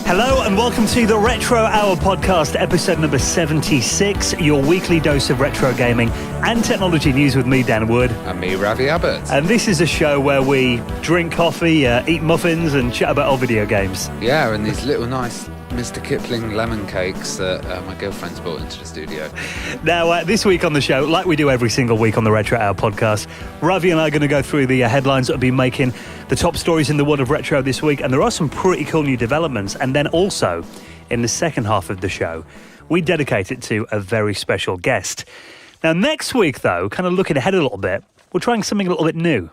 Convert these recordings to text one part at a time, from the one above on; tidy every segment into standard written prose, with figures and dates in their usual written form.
Hello and welcome to the Retro Hour podcast, episode number 76, your weekly dose of retro gaming and technology news with me, Dan Wood. And me, Ravi Abbott. And this is a show where we drink coffee, eat muffins and chat about old video games. Yeah, and these little nice Mr. Kipling lemon cakes that my girlfriend's brought into the studio. Now, this week on the show, like we do every single week on the Retro Hour podcast, Ravi and I are going to go through the headlines that have been making the top stories in the world of retro this week, and there are some pretty cool new developments. And then also, in the second half of the show, we dedicate it to a very special guest. Now, next week, though, kind of looking ahead a little bit, we're trying something a little bit new.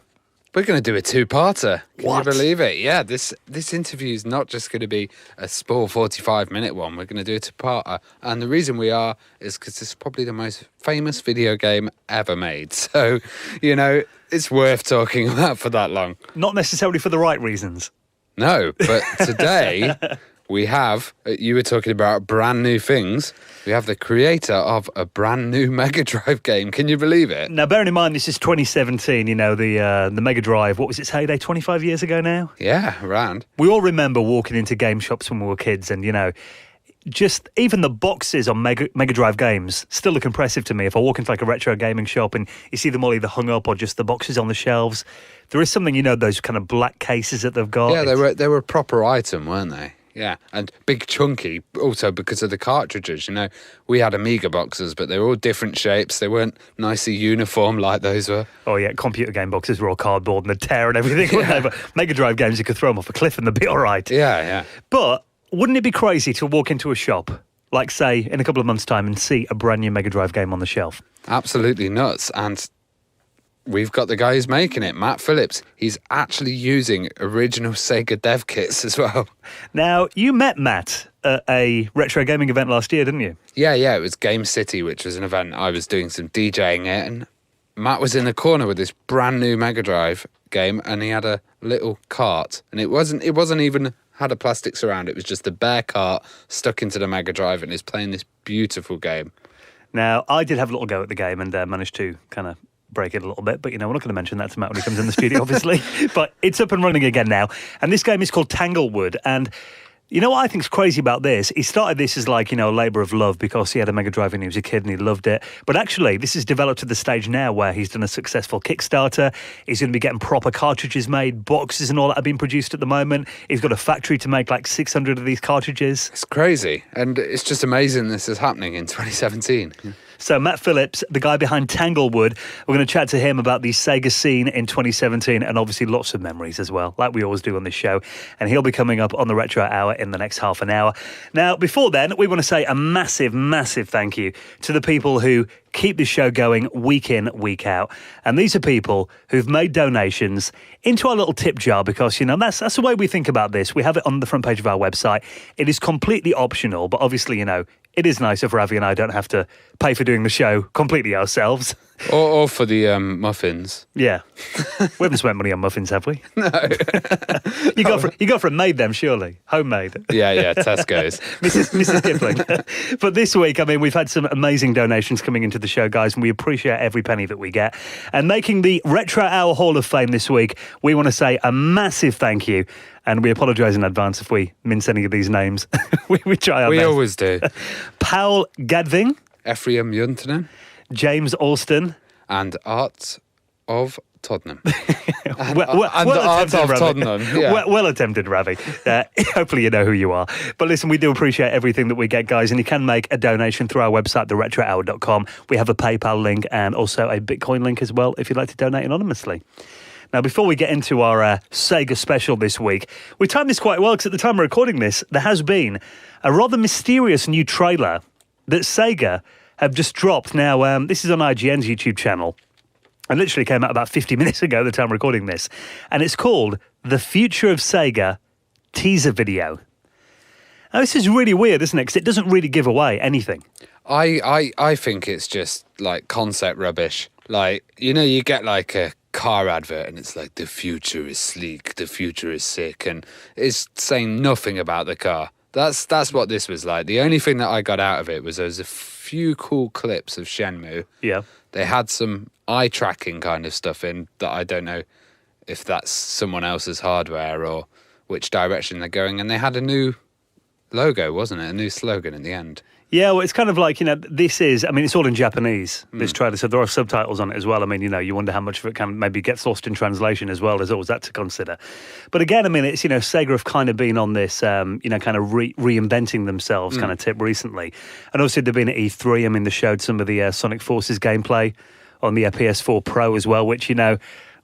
We're going to do a two-parter. Can What? you believe it? Yeah, this interview is not just going to be a small 45-minute one. We're going to do a two-parter. And the reason we are is because it's probably the most famous video game ever made. So, you know, it's worth talking about for that long. Not necessarily for the right reasons. No, but today we have, you were talking about brand new things. We have the creator of a brand new Mega Drive game. Can you believe it? Now, bearing in mind, this is 2017, you know, the Mega Drive, what was its heyday, 25 years ago now? Yeah, around. We all remember walking into game shops when we were kids and, you know, just even the boxes on Mega Drive games still look impressive to me. If I walk into like a retro gaming shop and you see them all either hung up or just the boxes on the shelves, there is something, you know, those kind of black cases that they've got. Yeah, they were a proper item, weren't they? Yeah, and big chunky, also because of the cartridges. You know, we had Amiga boxes, but they were all different shapes. They weren't nicely uniform like those were. Oh, yeah, computer game boxes were all cardboard and they'd tear and everything, wouldn't they? But Mega Drive games, you could throw them off a cliff and they'd be all right. Yeah, yeah. But wouldn't it be crazy to walk into a shop, like, say, in a couple of months' time and see a brand new Mega Drive game on the shelf? Absolutely nuts. And we've got the guy who's making it, Matt Phillips. He's actually using original Sega Dev Kits as well. Now, you met Matt at a retro gaming event last year, didn't you? Yeah, it was Game City, which was an event. I was doing some DJing it, and Matt was in the corner with this brand new Mega Drive game, and he had a little cart, and it wasn't even had a plastic surround. It was just a bare cart stuck into the Mega Drive, and he's playing this beautiful game. Now, I did have a little go at the game and managed to kind of break it a little bit, but, you know, we're not going to mention that to Matt when he comes in the studio, obviously. But it's up and running again now. And this game is called Tanglewood. And you know what I think's crazy about this? He started this as like, you know, a labour of love because he had a Mega Drive when he was a kid and he loved it. But actually, this has developed to the stage now where he's done a successful Kickstarter. He's going to be getting proper cartridges made, boxes and all that are being produced at the moment. He's got a factory to make like 600 of these cartridges. It's crazy. And it's just amazing this is happening in 2017. So Matt Phillips, the guy behind Tanglewood, we're going to chat to him about the Sega scene in 2017 and obviously lots of memories as well, like we always do on this show. And he'll be coming up on the Retro Hour in the next half an hour. Now, before then, we want to say a massive, massive thank you to the people who keep this show going week in, week out. And these are people who've made donations into our little tip jar because, you know, that's the way we think about this. We have it on the front page of our website. It is completely optional, but obviously, you know, it is nice if Ravi and I don't have to pay for doing the show completely ourselves. Or for the muffins. Yeah. We haven't spent money on muffins, have we? No. You got from made them, surely. Homemade. Yeah, Tesco's. Mrs. Kipling. But this week, I mean, we've had some amazing donations coming into the show, guys, and we appreciate every penny that we get. And making the Retro Hour Hall of Fame this week, we want to say a massive thank you. And we apologise in advance if we mince any of these names. we try our best. We always do. Paul Gadving. Ephraim Juntanen. James Alston. And Art of Tottenham. well Art of Ravi. Tottenham. Yeah. Well attempted, Ravi. Hopefully you know who you are. But listen, we do appreciate everything that we get, guys, and you can make a donation through our website, theretrohour.com. We have a PayPal link and also a Bitcoin link as well if you'd like to donate anonymously. Now, before we get into our Sega special this week, we timed this quite well because at the time of recording this, there has been a rather mysterious new trailer that Sega have just dropped. Now, this is on IGN's YouTube channel and literally came out about 50 minutes ago at the time of recording this. And it's called The Future of Sega Teaser Video. Now, this is really weird, isn't it? Because it doesn't really give away anything. I think it's just like concept rubbish. Like, you know, you get like a car advert and it's like the future is sleek, the future is sick, and it's saying nothing about the car. That's what this was like. The only thing that I got out of it was there was a few cool clips of Shenmue. Yeah. They had some eye tracking kind of stuff in that I don't know if that's someone else's hardware or which direction they're going. And they had a new logo, wasn't it? A new slogan in the end. Yeah, well, it's kind of like, this is, it's all in Japanese, this trailer, so there are subtitles on it as well. You wonder how much of it kind of maybe gets lost in translation as well. There's always that to consider. But again, it's, Sega have kind of been on this, kind of reinventing themselves kind of tip recently. And obviously they've been at E3, they showed some of the Sonic Forces gameplay on the PS4 Pro as well, which,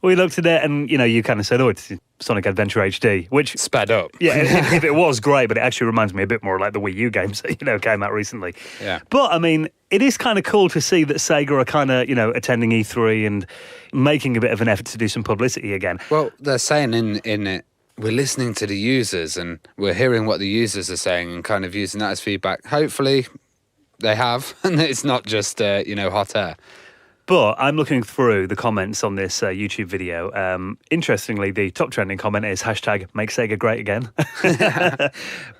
we looked at it and, you kind of said, it's Sonic Adventure HD, which... Sped up. Yeah, if it was great, but it actually reminds me a bit more like the Wii U games that, came out recently. Yeah. But, it is kind of cool to see that Sega are kind of, attending E3 and making a bit of an effort to do some publicity again. Well, they're saying in it, we're listening to the users and we're hearing what the users are saying and kind of using that as feedback. Hopefully they have, and it's not just, hot air. But I'm looking through the comments on this YouTube video. Interestingly, the top trending comment is #Make Sega Great Again.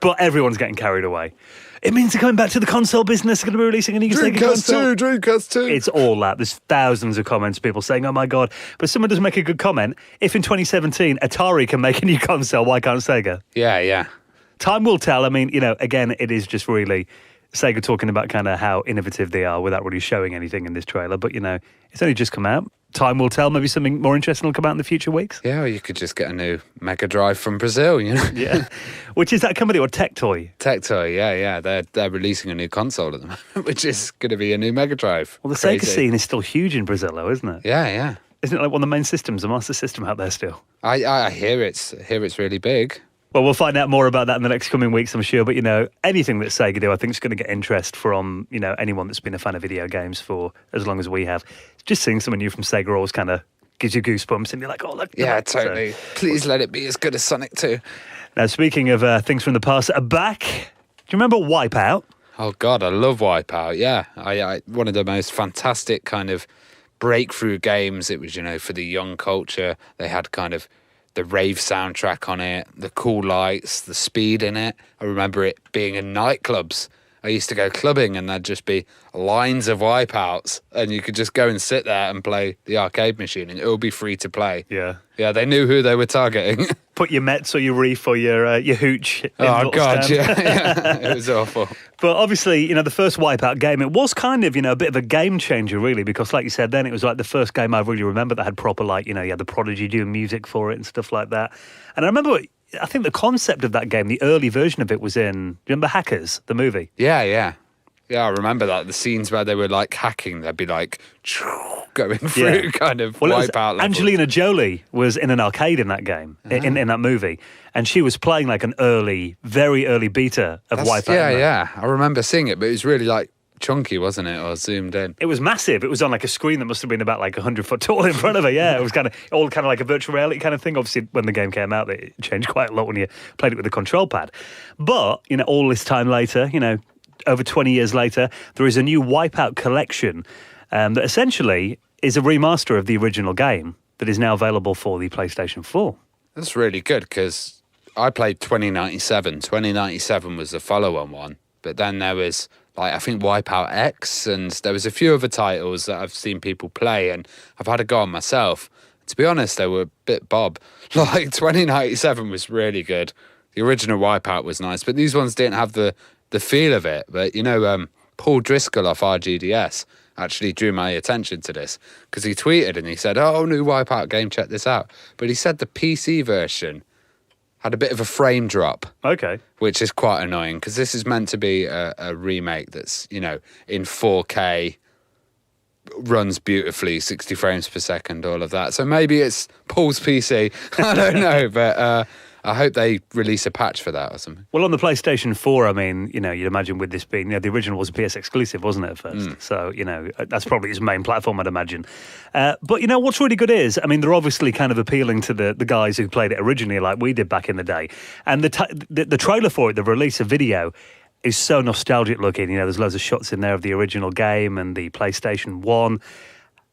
But everyone's getting carried away. It means they're coming back to the console business. They're going to be releasing a new Sega console. Dreamcast 2. It's all that. There's thousands of comments, people saying, oh my God. But someone does make a good comment. If in 2017 Atari can make a new console, why can't Sega? Yeah. Time will tell. Again, it is just really... Sega talking about kind of how innovative they are without really showing anything in this trailer. But, it's only just come out. Time will tell. Maybe something more interesting will come out in the future weeks. Yeah, or you could just get a new Mega Drive from Brazil, Yeah. Which is that company, or Tectoy? Tectoy, yeah. They're releasing a new console at the moment, which is going to be a new Mega Drive. Well, the Sega scene is still huge in Brazil, though, isn't it? Yeah. Isn't it like one of the main systems, a Master System out there still? I hear it's really big. Well, we'll find out more about that in the next coming weeks, I'm sure. But, anything that Sega do, I think is going to get interest from, anyone that's been a fan of video games for as long as we have. Just seeing something new from Sega always kind of gives you goosebumps and you're like, oh, look. Yeah, totally. Please let it be as good as Sonic 2. Now, speaking of things from the past that are back, do you remember Wipeout? Oh, God, I love Wipeout, yeah. I one of the most fantastic kind of breakthrough games. It was, for the young culture. They had kind of the rave soundtrack on it, the cool lights, the speed in it. I remember it being in nightclubs. I used to go clubbing and there'd just be lines of Wipeouts and you could just go and sit there and play the arcade machine and it would be free to play. Yeah. Yeah, they knew who they were targeting. Put your Mets or your Reef or your hooch in Oh, God, stand. yeah. It was awful. But obviously, the first Wipeout game, it was kind of, a bit of a game changer, really, because like you said then, it was like the first game I really remember that had proper, you had the Prodigy doing music for it and stuff like that. And I remember, I think the concept of that game, the early version of it was in, do you remember Hackers, the movie? Yeah. Yeah, I remember that. The scenes where they were hacking, they'd be going through kind of Wipeout levels. Angelina Jolie was in an arcade in that game, in that movie, and she was playing like an very early beta of Wipeout. Yeah. I remember seeing it, but it was really chunky, wasn't it, or zoomed in? It was massive. It was on a screen that must have been about 100 foot tall in front of her. Yeah, it was kind of like a virtual reality kind of thing. Obviously, when the game came out, it changed quite a lot when you played it with the control pad. But all this time later, over 20 years later, there is a new Wipeout collection that essentially is a remaster of the original game that is now available for the PlayStation 4. That's really good because I played 2097. 2097 was the follow-on one, but then there was I think Wipeout X, and there was a few other titles that I've seen people play, and I've had a go on myself. To be honest, they were a bit bob. 2097 was really good. The original Wipeout was nice, but these ones didn't have the feel of it. But, Paul Driscoll off RGDS actually drew my attention to this because he tweeted and he said, oh, new Wipeout game, check this out. But he said the PC version had a bit of a frame drop. Okay. Which is quite annoying because this is meant to be a remake that's, in 4K, runs beautifully, 60 frames per second, all of that. So maybe it's Paul's PC. I don't know, but I hope they release a patch for that or something. Well, on the PlayStation 4, you'd imagine with this being, the original was a PS exclusive, wasn't it, at first? So, that's probably its main platform, I'd imagine. But, what's really good is, they're obviously kind of appealing to the guys who played it originally like we did back in the day. And the trailer for it, the release of video, is so nostalgic looking. There's loads of shots in there of the original game and the PlayStation 1.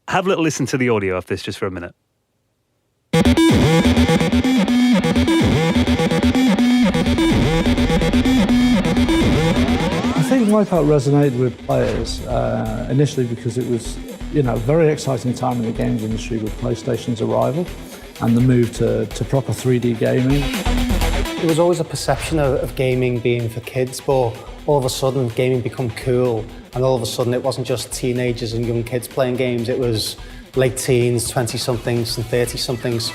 Have a little listen to the audio of this just for a minute. I think Wipeout resonated with players initially because it was, a very exciting time in the games industry with PlayStation's arrival and the move to proper 3D gaming. was always a perception of gaming being for kids, but all of a sudden gaming become cool, and all of a sudden it wasn't just teenagers and young kids playing games, it was late teens, 20-somethings and 30-somethings.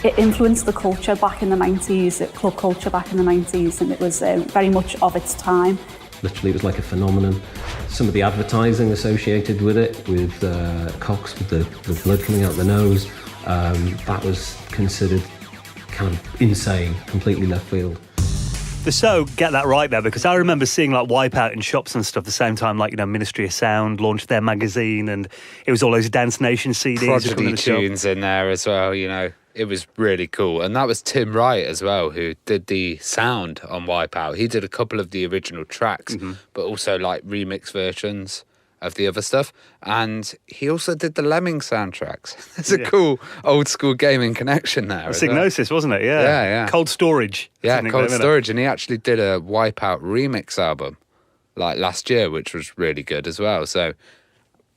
It influenced the culture back in the 90s, club culture back in the 90s, and it was very much of its time. Literally, it was like a phenomenon. Some of the advertising associated with it, with cocks with the blood coming out the nose, that was considered kind of insane, completely left field. So get that right there, because I remember seeing like Wipeout in shops and stuff the same time, like, you know, Ministry of Sound launched their magazine, and it was all those Dance Nation CDs. Prodigy tunes in there as well, you know. It was really cool. And that was Tim Wright as well, who did the sound on Wipeout. He did a couple of the original tracks, but also like remix versions of the other stuff. And he also did the Lemming soundtracks. There's a cool old school gaming connection there. Psygnosis, wasn't it? Yeah. Yeah. Cold Storage. Yeah, Cold Storage. And he actually did a Wipeout remix album like last year, which was really good as well. So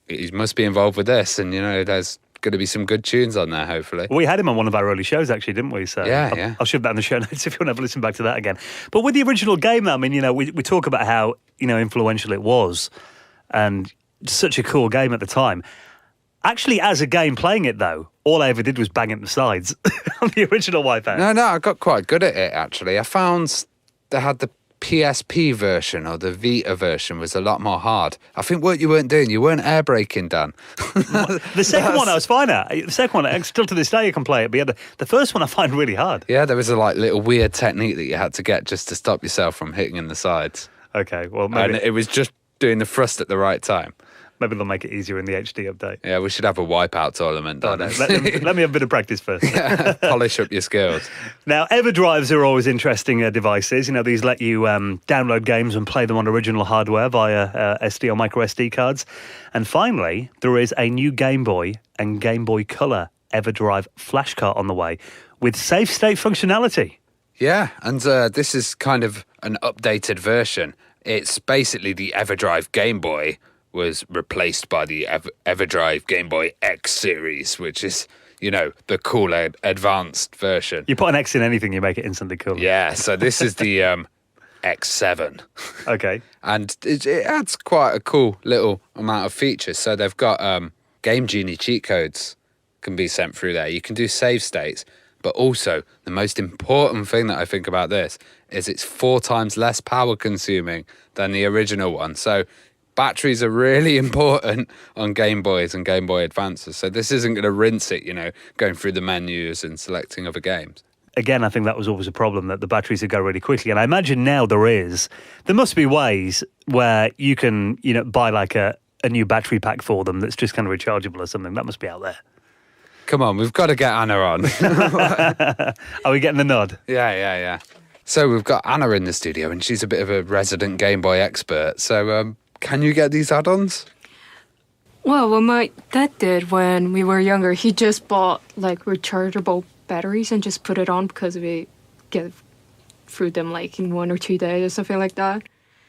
he must be involved with this. And, you know, there's going to be some good tunes on there, hopefully. We had him on one of our early shows, actually, didn't we? So I'll shove that in the show notes if you want to have a listen back to that again. But with the original game, I mean, you know, we talk about how, you know, influential it was, and such a cool game at the time. Actually, as a game playing it, though, all I ever did was bang at the sides on the original Wipeout. No, I got quite good at it, actually. I found they had the PSP version, or the Vita version, was a lot more hard. I think what you weren't doing, you weren't air braking, Dan. The second one I was fine at. The second one, still to this day you can play it, but yeah, the first one I find really hard. Yeah, there was a like little weird technique that you had to get just to stop yourself from hitting in the sides. Okay, well, maybe... And it was just doing the thrust at the right time. Maybe they'll make it easier in the HD update. Yeah, we should have a Wipeout tournament. Oh, no. let me have a bit of practice first. Polish up your skills. Now, EverDrives are always interesting devices. You know, these let you download games and play them on original hardware via SD or micro SD cards. And finally, there is a new Game Boy and Game Boy Color EverDrive flash cart on the way with safe state functionality. Yeah, and this is kind of an updated version. It's basically the EverDrive Game Boy was replaced by the EverDrive Game Boy X series, which is, you know, the cool advanced version. You put an X in anything, you make it instantly cool. Yeah, so this is the X7. Okay. And it adds quite a cool little amount of features. So they've got Game Genie cheat codes can be sent through there. You can do save states, but also the most important thing that I think about this is it's 4 times less power consuming than the original one. So batteries are really important on Game Boys and Game Boy Advances. So this isn't going to rinse it, you know, going through the menus and selecting other games. Again, I think that was always a problem, that the batteries would go really quickly. And I imagine now there must be ways where you can, you know, buy like a new battery pack for them that's just kind of rechargeable or something. That must be out there. Come on, we've got to get Anna on. Are we getting the nod? Yeah. So we've got Anna in the studio, and she's a bit of a resident Game Boy expert. So can you get these add-ons? Well, what my dad did when we were younger, he just bought like rechargeable batteries and just put it on because we get through them like in 1 or 2 days or something like that.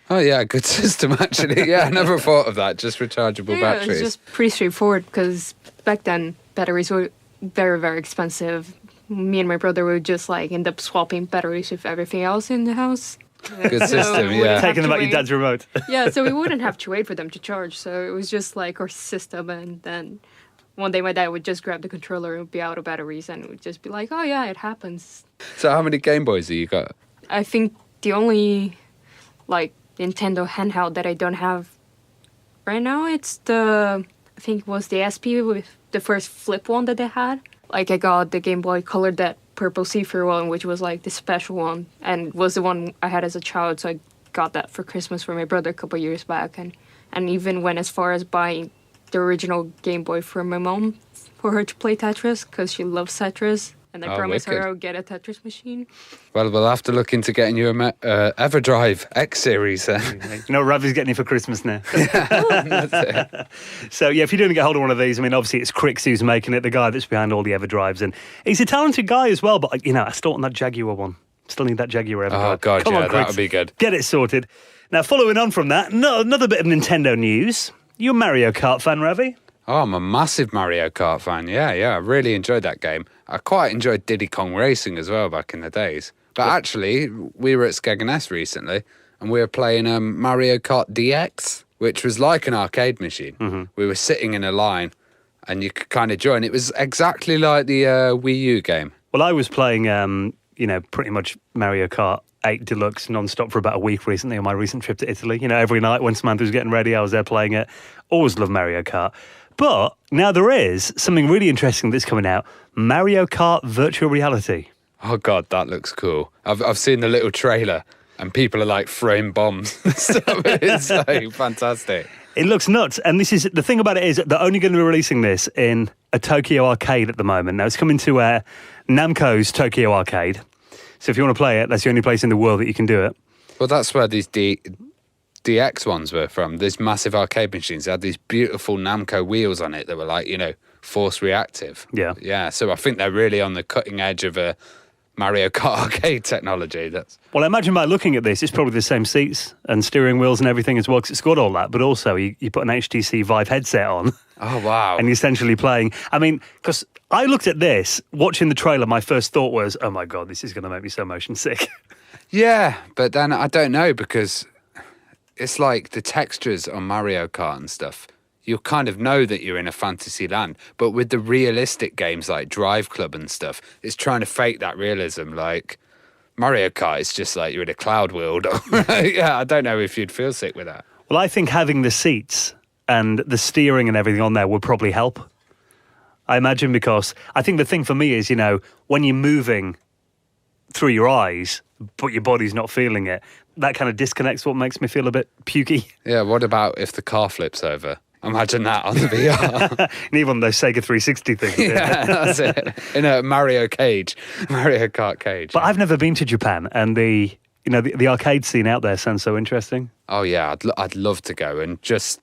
Oh yeah, good system actually. Yeah, I never thought of that, just rechargeable batteries. It's just pretty straightforward because back then batteries were very, very expensive. Me and my brother would just like end up swapping batteries with everything else in the house. Good system, yeah. Taking them out your dad's remote. Yeah, so we wouldn't have to wait for them to charge. So it was just like our system. And then one day my dad would just grab the controller and be out of batteries. And it would just be like, oh, yeah, it happens. So how many Game Boys have you got? I think the only like Nintendo handheld that I don't have right now, I think it was the SP with the first flip one that they had. Like I got the Game Boy Color, that purple see-through one, which was like the special one, and was the one I had as a child, so I got that for Christmas for my brother a couple of years back, and even went as far as buying the original Game Boy for my mom for her to play Tetris, because she loves Tetris, and I promised her I would get a Tetris machine. Well, we'll have to look into getting you a EverDrive X series then. You know, Ravi's getting you for Christmas now. That's it. So, yeah, if you're doing get hold of one of these, I mean, obviously it's Crix who's making it, the guy that's behind all the EverDrives, and he's a talented guy as well, but, you know, I still want that Jaguar one. Still need that Jaguar EverDrive. Oh, God, Come on, that would be good. Get it sorted. Now, following on from that, another bit of Nintendo news. You a Mario Kart fan, Ravi? Oh, I'm a massive Mario Kart fan. Yeah, I really enjoyed that game. I quite enjoyed Diddy Kong Racing as well back in the days. But actually, we were at Skegness recently, and we were playing Mario Kart DX, which was like an arcade machine. Mm-hmm. We were sitting in a line, and you could kind of join. It was exactly like the Wii U game. Well, I was playing, pretty much Mario Kart 8 Deluxe non-stop for about a week recently on my recent trip to Italy. Every night when Samantha was getting ready, I was there playing it. Always loved Mario Kart. But now there is something really interesting that's coming out. Mario Kart Virtual Reality. Oh, God, that looks cool. I've seen the little trailer, and people are like throwing bombs and stuff. It's like fantastic. It looks nuts. And this is the thing about it is that they're only going to be releasing this in a Tokyo arcade at the moment. Now, it's coming to Namco's Tokyo arcade. So if you want to play it, that's the only place in the world that you can do it. Well, that's where these DX ones were from. These massive arcade machines. They had these beautiful Namco wheels on it that were like, force reactive. Yeah. Yeah, so I think they're really on the cutting edge of a Mario Kart arcade technology. Well, I imagine by looking at this, it's probably the same seats and steering wheels and everything as well, because it's got all that. But also, you put an HTC Vive headset on. Oh, wow. And you're essentially playing. I mean, because I looked at this, watching the trailer, my first thought was, oh my God, this is going to make me so motion sick. Yeah, but then I don't know, because it's like the textures on Mario Kart and stuff. You kind of know that you're in a fantasy land. But with the realistic games like Drive Club and stuff, it's trying to fake that realism. Like Mario Kart, it's just like you're in a cloud world. Yeah, I don't know if you'd feel sick with that. Well, I think having the seats and the steering and everything on there would probably help. I imagine, because I think the thing for me is, when you're moving through your eyes, but your body's not feeling it, that kind of disconnects what makes me feel a bit pukey. Yeah, what about if the car flips over? Imagine that on the VR. And even those Sega 360 things. Yeah, that's it. In a Mario Kart cage. But I've never been to Japan, and the arcade scene out there sounds so interesting. Oh yeah, I'd love to go, and just,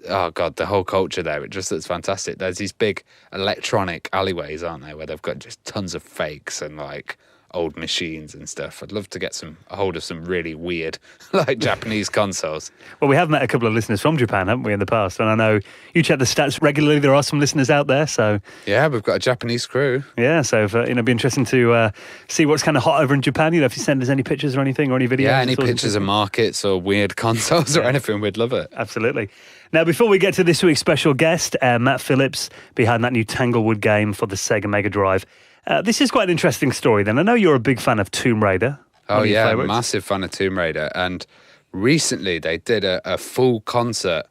oh God, the whole culture there, it just looks fantastic. There's these big electronic alleyways, aren't there, where they've got just tons of fakes and like old machines and stuff. I'd love to get a hold of some really weird, like Japanese consoles. Well, we have met a couple of listeners from Japan, haven't we, in the past? And I know you check the stats regularly. There are some listeners out there, so yeah, we've got a Japanese crew. Yeah, so it'd be interesting to see what's kind of hot over in Japan. If you send us any pictures or anything, or any videos. Yeah, any pictures of markets or weird consoles or anything, we'd love it. Absolutely. Now, before we get to this week's special guest, Matt Phillips, behind that new Tanglewood game for the Sega Mega Drive. This is quite an interesting story then. I know you're a big fan of Tomb Raider. Oh yeah, massive fan of Tomb Raider. And recently they did a full concert,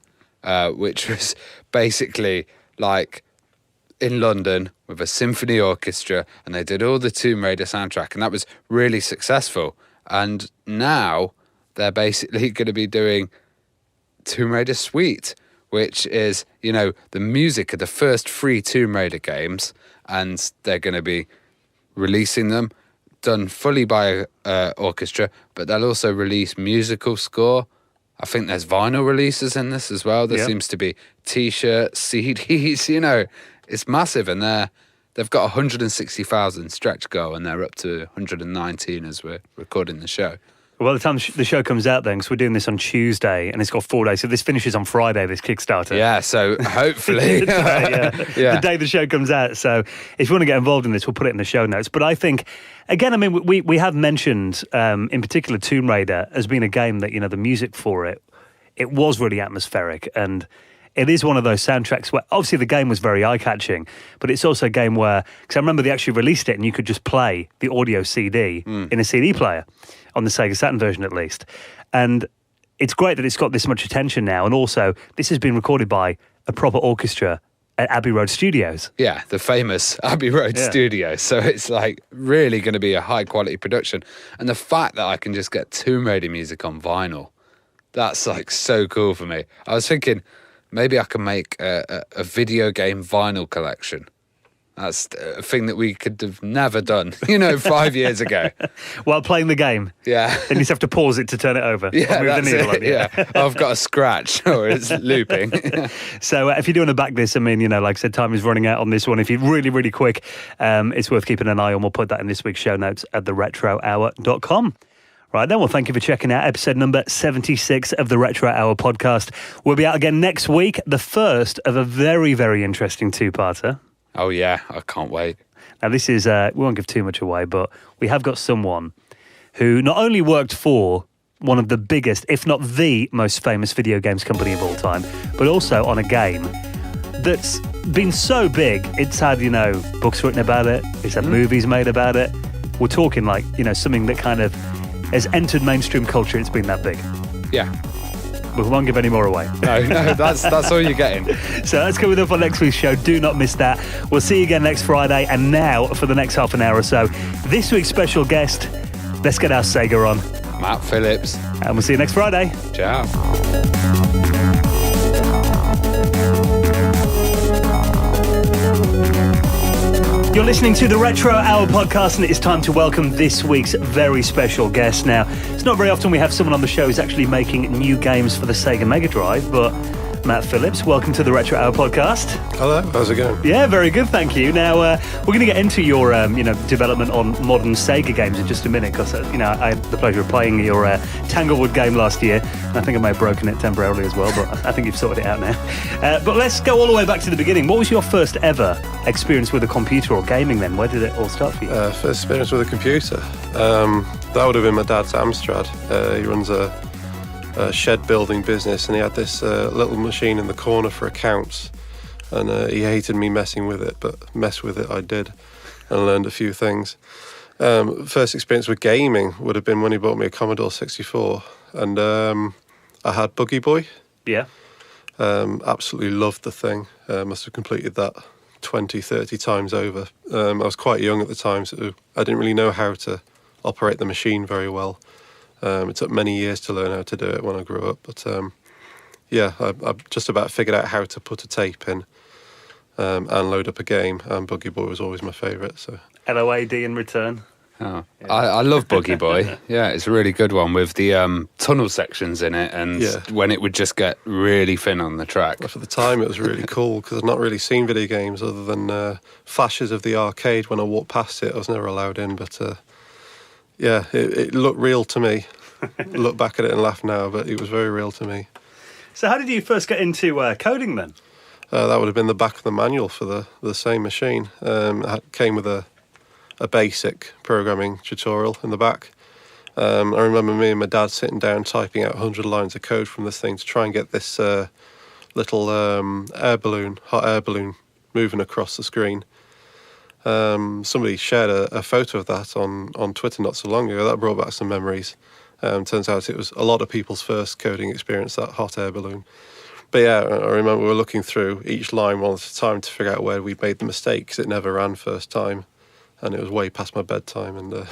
which was basically like in London with a symphony orchestra, and they did all the Tomb Raider soundtrack, and that was really successful. And now they're basically going to be doing Tomb Raider Suite, which is, the music of the first 3 Tomb Raider games, and they're going to be releasing them done fully by orchestra, but they'll also release musical score. I think there's vinyl releases in this as well. There seems to be T-shirts, CDs, it's massive, and they've got 160,000 stretch goal, and they're up to 119 as we're recording the show. Well, by the time the show comes out then, because we're doing this on Tuesday, and it's got 4 days, so this finishes on Friday, this Kickstarter. Yeah, so hopefully. The day the show comes out. So if you want to get involved in this, we'll put it in the show notes. But I think, again, we have mentioned, in particular, Tomb Raider as being a game that, the music for it was really atmospheric, and it is one of those soundtracks where, obviously, the game was very eye-catching, but it's also a game where, because I remember they actually released it and you could just play the audio CD in a CD player, on the Sega Saturn version at least. And it's great that it's got this much attention now, and also, this has been recorded by a proper orchestra at Abbey Road Studios. Yeah, the famous Abbey Road Studios. So it's like really going to be a high-quality production. And the fact that I can just get Tomb Raider music on vinyl, that's like so cool for me. I was thinking, maybe I can make a video game vinyl collection. That's a thing that we could have never done, 5 years ago. While playing the game. Yeah. Then you just have to pause it to turn it over. Yeah, that's it. Yeah. I've got a scratch or it's looping. So if you do want to back this, like I said, time is running out on this one. If you're really, really quick, it's worth keeping an eye on. We'll put that in this week's show notes at theretrohour.com. Right then, well, thank you for checking out episode number 76 of the Retro Hour podcast. We'll be out again next week, the first of a very, very interesting two-parter. Oh, yeah, I can't wait. Now, this is, we won't give too much away, but we have got someone who not only worked for one of the biggest, if not the most famous video games company of all time, but also on a game that's been so big, it's had, books written about it, it's had movies made about it. We're talking like, something that kind of has entered mainstream culture. It's been that big. Yeah. But we won't give any more away. No, that's all you're getting. So that's coming up on next week's show. Do not miss that. We'll see you again next Friday. And now, for the next half an hour or so, this week's special guest, let's get our Sega on. Matt Phillips. And we'll see you next Friday. Ciao. You're listening to the Retro Hour podcast, and it is time to welcome this week's very special guest. Now, it's not very often we have someone on the show who's actually making new games for the Sega Mega Drive, but Matt Phillips, welcome to the Retro Hour podcast. Hello, how's it going? Yeah, very good, thank you. Now, we're going to get into your, development on modern Sega games in just a minute, because, I had the pleasure of playing your Tanglewood game last year, and I think I may have broken it temporarily as well, but I think you've sorted it out now. But let's go all the way back to the beginning. What was your first ever experience with a computer or gaming then? Where did it all start for you? First experience with a computer? That would have been my dad's Amstrad. He runs a shed building business, and he had this little machine in the corner for accounts, and he hated me messing with it, but mess with it I did, and learned a few things. First experience with gaming would have been when he bought me a Commodore 64, and I had Buggy Boy. Yeah. Absolutely loved the thing. Must have completed that 20, 30 times over. I was quite young at the time, so I didn't really know how to operate the machine very well. It took many years to learn how to do it when I grew up, but I just about figured out how to put a tape in and load up a game, and Buggy Boy was always my favourite. So LOAD in return. Oh, yeah. I love Buggy Boy. Yeah, it's a really good one with the tunnel sections in it, and when it would just get really thin on the track. Well, for the time, it was really cool, because I'd not really seen video games other than flashes of the arcade when I walked past it. I was never allowed in, but it looked real to me. Look back at it and laugh now, but it was very real to me. So how did you first get into coding then? That would have been the back of the manual for the same machine. It came with a basic programming tutorial in the back. I remember me and my dad sitting down typing out 100 lines of code from this thing to try and get this little hot air balloon moving across the screen. Somebody shared a photo of that on Twitter not so long ago. That brought back some memories. Turns out it was a lot of people's first coding experience, that hot air balloon. But yeah, I remember we were looking through each line one at a time to figure out where we'd made the mistake, because it never ran first time, and it was way past my bedtime, and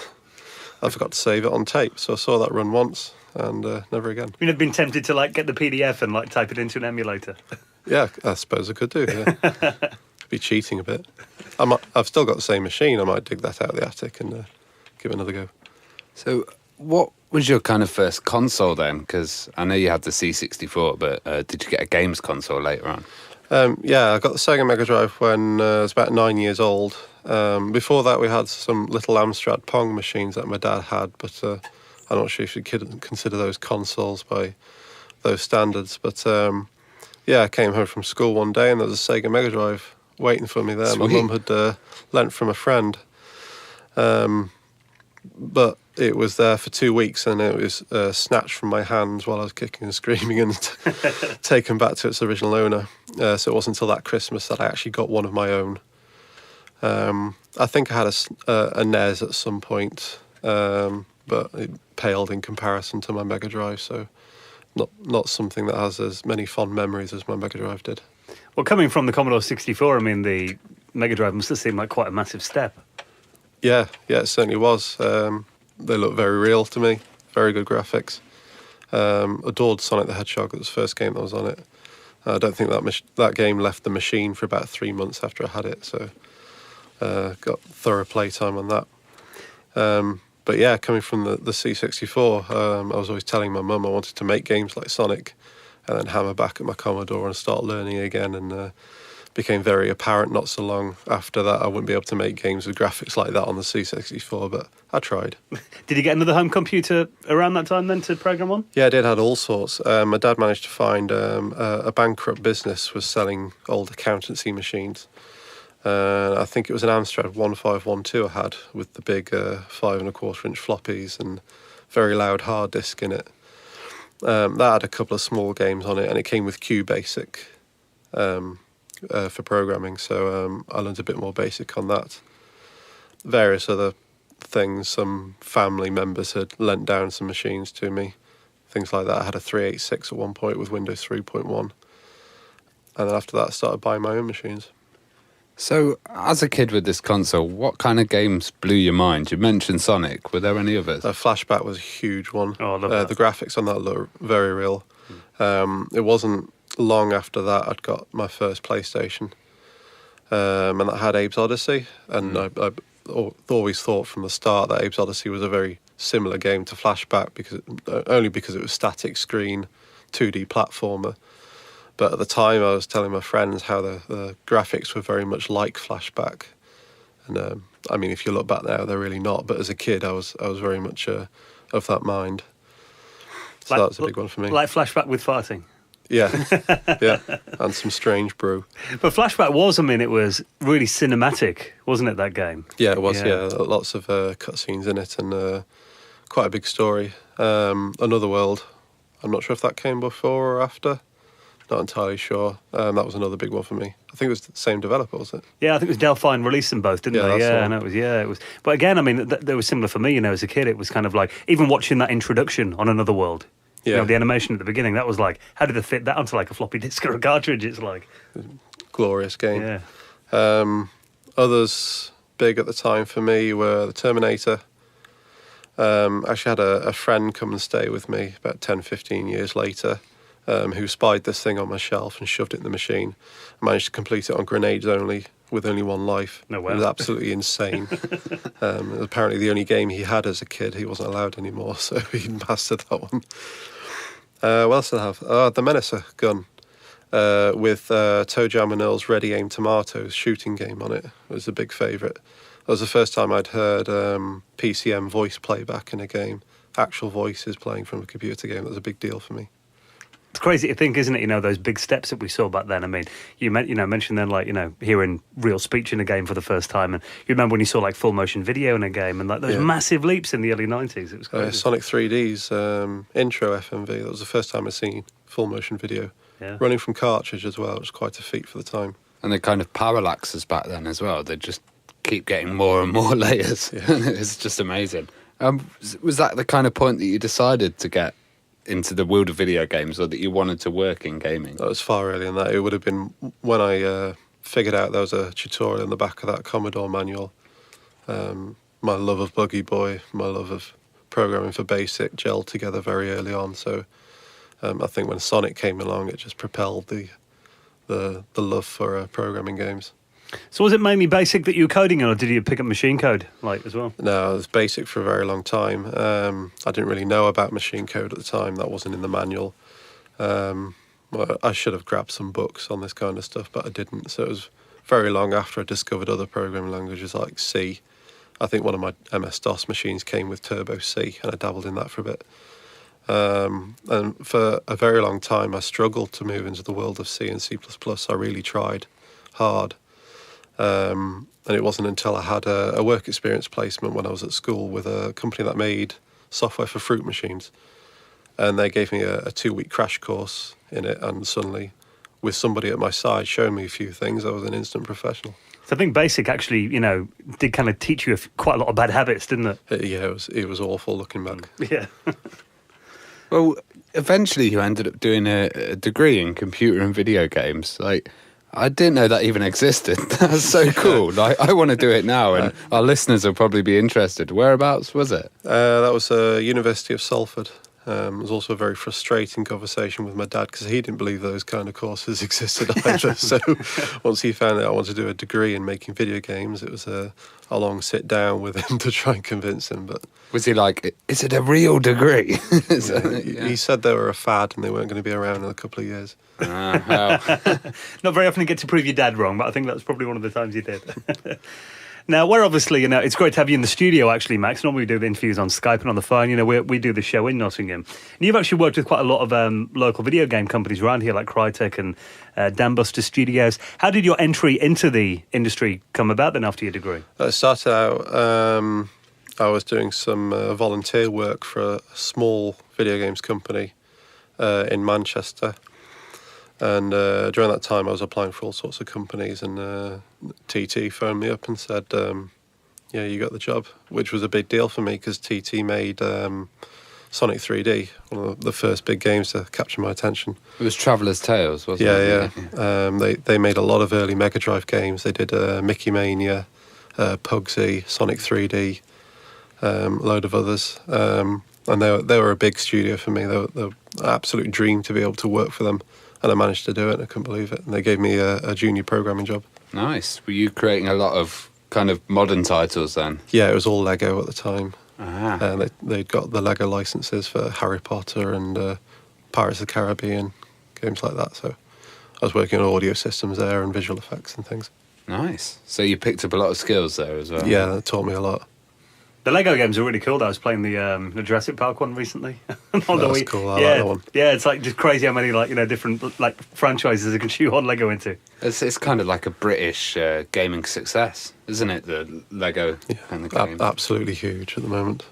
I forgot to save it on tape. So I saw that run once, and never again. You'd have been tempted to get the PDF and type it into an emulator. Yeah, I suppose I could do. Yeah, be cheating a bit. I've still got the same machine. I might dig that out of the attic and give it another go. So, what was your kind of first console then? Because I know you had the C64, but did you get a games console later on? I got the Sega Mega Drive when I was about 9 years old. Before that, we had some little Amstrad Pong machines that my dad had, but I'm not sure if you could consider those consoles by those standards. But I came home from school one day and there was a Sega Mega Drive waiting for me there. Sweet. My mum had lent from a friend. But it was there for 2 weeks, and it was snatched from my hands while I was kicking and screaming and taken back to its original owner. So it wasn't until that Christmas that I actually got one of my own. I think I had a NES at some point, but it paled in comparison to my Mega Drive, so not something that has as many fond memories as my Mega Drive did. Well, coming from the Commodore 64, the Mega Drive must have seemed like quite a massive step. Yeah, it certainly was. They look very real to me. Very good graphics. Adored Sonic the Hedgehog. It was the first game that was on it. I don't think that game left the machine for about 3 months after I had it, so got thorough playtime on that. But yeah, coming from the C64, I was always telling my mum I wanted to make games like Sonic, and then hammer back at my Commodore and start learning again. And became very apparent not so long after that I wouldn't be able to make games with graphics like that on the C64, but I tried. Did you get another home computer around that time then to program on? Yeah, I did, had all sorts. My dad managed to find a bankrupt business was selling old accountancy machines. I think it was an Amstrad 1512 I had with the big 5.25-inch floppies and very loud hard disk in it. That had a couple of small games on it, and it came with QBasic for programming, so I learned a bit more basic on that. Various other things, some family members had lent down some machines to me, things like that. I had a 386 at one point with Windows 3.1, and then after that I started buying my own machines. So, as a kid with this console, what kind of games blew your mind? You mentioned Sonic. Were there any others? Flashback was a huge one. Oh, I love that. The graphics on that look very real. It wasn't long after that I'd got my first PlayStation, and that had Abe's Odyssey. And I always thought from the start that Abe's Odyssey was a very similar game to Flashback, only because it was static screen, 2D platformer. But at the time, I was telling my friends how the graphics were very much like Flashback, and I mean, if you look back now, they're really not. But as a kid, I was very much of that mind. So that was a big one for me. Like Flashback with farting. Yeah, yeah, and some strange brew. But Flashback was, I mean, it was really cinematic, wasn't it, that game? Yeah, it was. Yeah, lots of cutscenes in it, and quite a big story. Another World. I'm not sure if that came before or after. Not entirely sure. That was another big one for me. I think it was the same developer, was it? Yeah, I think it was Delphine released them both, didn't they? Yeah, and it was. But again, I mean, they were similar for me. You know, as a kid, it was kind of like even watching that introduction on Another World. Yeah. You know, the animation at the beginning. That was like, how did they fit that onto like a floppy disk or a cartridge? It's like Glorious game. Yeah. Others big at the time for me were the Terminator. Actually had a friend come and stay with me about 10, 15 years later. Who spied this thing on my shelf and shoved it in the machine. I managed to complete it on grenades only, with only one life. No way. It was absolutely insane. Apparently the only game he had as a kid, he wasn't allowed anymore, so he mastered that one. What else did I have? The Menacer gun, with Toe Jam and Earl's Ready Aim Tomatoes shooting game on it. It was a big favourite. That was the first time I'd heard PCM voice playback in a game. Actual voices playing from a computer game. That was a big deal for me. It's crazy to think, isn't it? You know, those big steps that we saw back then. I mean, you mentioned then, like, you know, hearing real speech in a game for the first time, and you remember when you saw like full motion video in a game, and like those massive leaps in the early 90s. It was crazy. Sonic 3D's intro FMV. That was the first time I'd seen full motion video. Yeah. Running from cartridge as well. It was quite a feat for the time. And the kind of parallaxes back then as well. They just keep getting more and more layers. Yeah. It's just amazing. Was that the kind of point that you decided to get into the world of video games, or that you wanted to work in gaming? That was far earlier than that. It would have been when I figured out there was a tutorial in the back of that Commodore manual. My love of Buggy Boy, my love of programming for BASIC gelled together very early on. So I think when Sonic came along, it just propelled the love for programming games. So was it mainly BASIC that you were coding in, or did you pick up machine code like as well? No, it was BASIC for a very long time. I didn't really know about machine code at the time. That wasn't in the manual. Well, I should have grabbed some books on this kind of stuff, but I didn't. So it was very long after I discovered other programming languages like C. I think one of my MS-DOS machines came with Turbo C, and I dabbled in that for a bit. And for a very long time, I struggled to move into the world of C and C++. I really tried hard. And it wasn't until I had a work experience placement when I was at school with a company that made software for fruit machines. And they gave me a 2-week crash course in it, and suddenly, with somebody at my side showing me a few things, I was an instant professional. So I think BASIC actually, you know, did kind of teach you quite a lot of bad habits, didn't it? Yeah, it was awful looking back. Yeah. Well, eventually you ended up doing a degree in computer and video games. Like, I didn't know that even existed. That's so cool. Like, I want to do it now, and our listeners will probably be interested. Whereabouts was it? That was University of Salford. It was also a very frustrating conversation with my dad because he didn't believe those kind of courses existed either. So once he found out I wanted to do a degree in making video games, it was a long sit down with him to try and convince him. But Was he like, is it a real degree? he said they were a fad and they weren't going to be around in a couple of years. Well. Not very often you get to prove your dad wrong, but I think that's probably one of the times you did. Now, we're obviously, it's great to have you in the studio, actually, Max. Normally we do the interviews on Skype and on the phone. We do the show in Nottingham. And you've actually worked with quite a lot of local video game companies around here, like Crytek and Dambuster Studios. How did your entry into the industry come about then after your degree? I started out, I was doing some volunteer work for a small video games company in Manchester. And during that time, I was applying for all sorts of companies, and TT phoned me up and said, yeah, you got the job, which was a big deal for me because TT made Sonic 3D, one of the first big games to capture my attention. It was Traveller's Tales, wasn't it? Yeah. They made a lot of early Mega Drive games. They did Mickey Mania, Pugsy, Sonic 3D, a load of others. And they were a big studio for me. They were an absolute dream to be able to work for them. And I managed to do it, and I couldn't believe it. And they gave me a junior programming job. Nice. Were you creating a lot of kind of modern titles then? Yeah, it was all Lego at the time. Ah. And they'd got the Lego licenses for Harry Potter and Pirates of the Caribbean, games like that. So I was working on audio systems there and visual effects and things. Nice. So you picked up a lot of skills there as well? Yeah, that taught me a lot. The Lego games are really cool. I was playing the Jurassic Park one recently. That's cool. I like that one. Yeah, it's like just crazy how many different franchises you can shoehorn Lego into. It's kind of like a British gaming success, isn't it? The Lego and the games. Absolutely huge at the moment.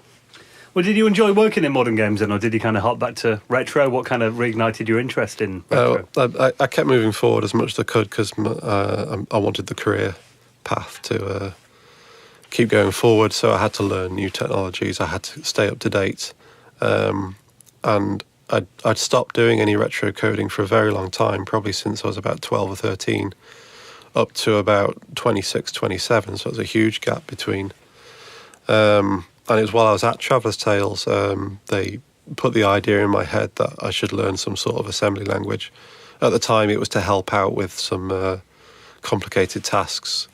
Well, did you enjoy working in modern games then, or did you kind of hop back to retro? What kind of reignited your interest in retro? I kept moving forward as much as I could because I wanted the career path to keep going forward, so I had to learn new technologies. I had to stay up to date, and I'd stopped doing any retro coding for a very long time, probably since I was about 12 or 13, up to about 26, 27, so it was a huge gap between. And it was while I was at Traveller's Tales, they put the idea in my head that I should learn some sort of assembly language. At the time, it was to help out with some complicated tasks,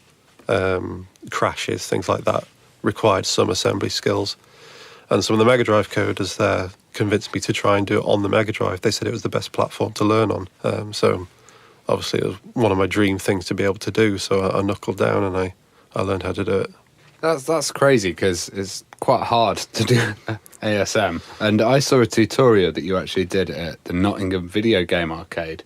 crashes, things like that, required some assembly skills. And some of the Mega Drive coders there convinced me to try and do it on the Mega Drive. They said it was the best platform to learn on. So obviously it was one of my dream things to be able to do. So I knuckled down and I learned how to do it. That's crazy because it's quite hard to do ASM. And I saw a tutorial that you actually did at the Nottingham Video Game Arcade.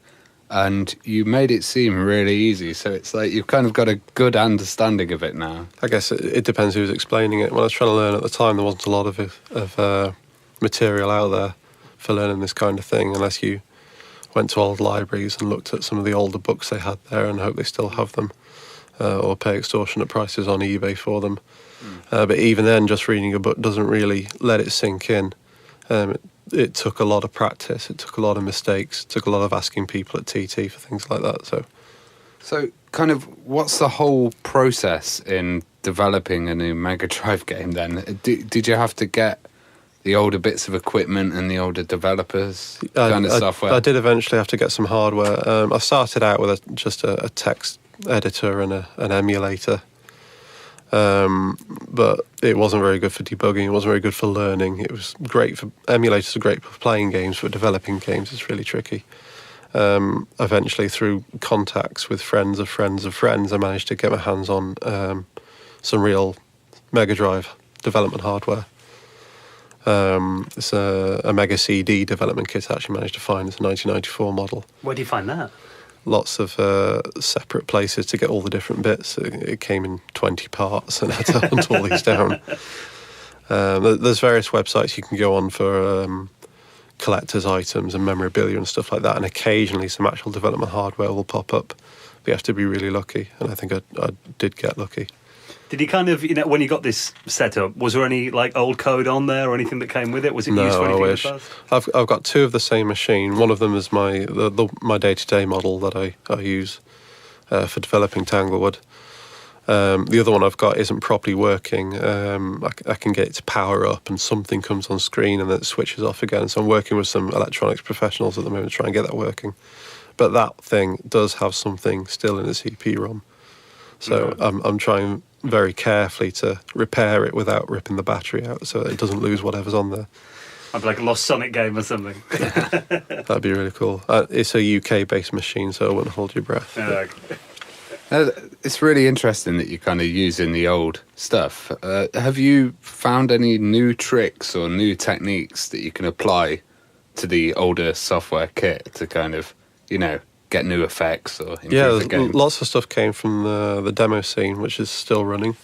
And you made it seem really easy, so it's like you've kind of got a good understanding of it now. I guess it depends who's explaining it. When I was trying to learn at the time, there wasn't a lot of material out there for learning this kind of thing, unless you went to old libraries and looked at some of the older books they had there and hope they still have them, or pay extortionate prices on eBay for them. But even then, just reading a book doesn't really let it sink in. It took a lot of practice, it took a lot of mistakes, it took a lot of asking people at TT for things like that. So kind of what's the whole process in developing a new Mega Drive game then? Did you have to get the older bits of equipment and the older developers kind of software? I did eventually have to get some hardware. I started out with just a text editor and an emulator. But it wasn't very good for debugging, it wasn't very good for learning. It was great for emulators are great for playing games, but developing games is really tricky. Eventually, through contacts with friends of friends of friends, I managed to get my hands on some real Mega Drive development hardware. It's a Mega CD development kit I actually managed to find. It's a 1994 model. Where do you find that? Lots of separate places to get all the different bits. It came in 20 parts and I had to hunt all these down. There's various websites you can go on for collector's items and memorabilia and stuff like that, and occasionally some actual development hardware will pop up. But you have to be really lucky, and I think I did get lucky. Did you kind of, when you got this set up, was there any old code on there or anything that came with it? Was it used for anything? No, I wish. I've got two of the same machine. One of them is my day-to-day model that I use for developing Tanglewood. The other one I've got isn't properly working. I can get it to power up and something comes on screen and then it switches off again. So I'm working with some electronics professionals at the moment to try and get that working. But that thing does have something still in its EP-ROM. So I'm trying very carefully to repair it without ripping the battery out so that it doesn't lose whatever's on there. I'd like a Lost Sonic game or something. That'd be really cool. It's a UK-based machine, so I wouldn't hold your breath. It's really interesting that you're kind of using the old stuff. Have you found any new tricks or new techniques that you can apply to the older software kit to kind of, get new effects or improve the game? Lots of stuff came from the demo scene, which is still running.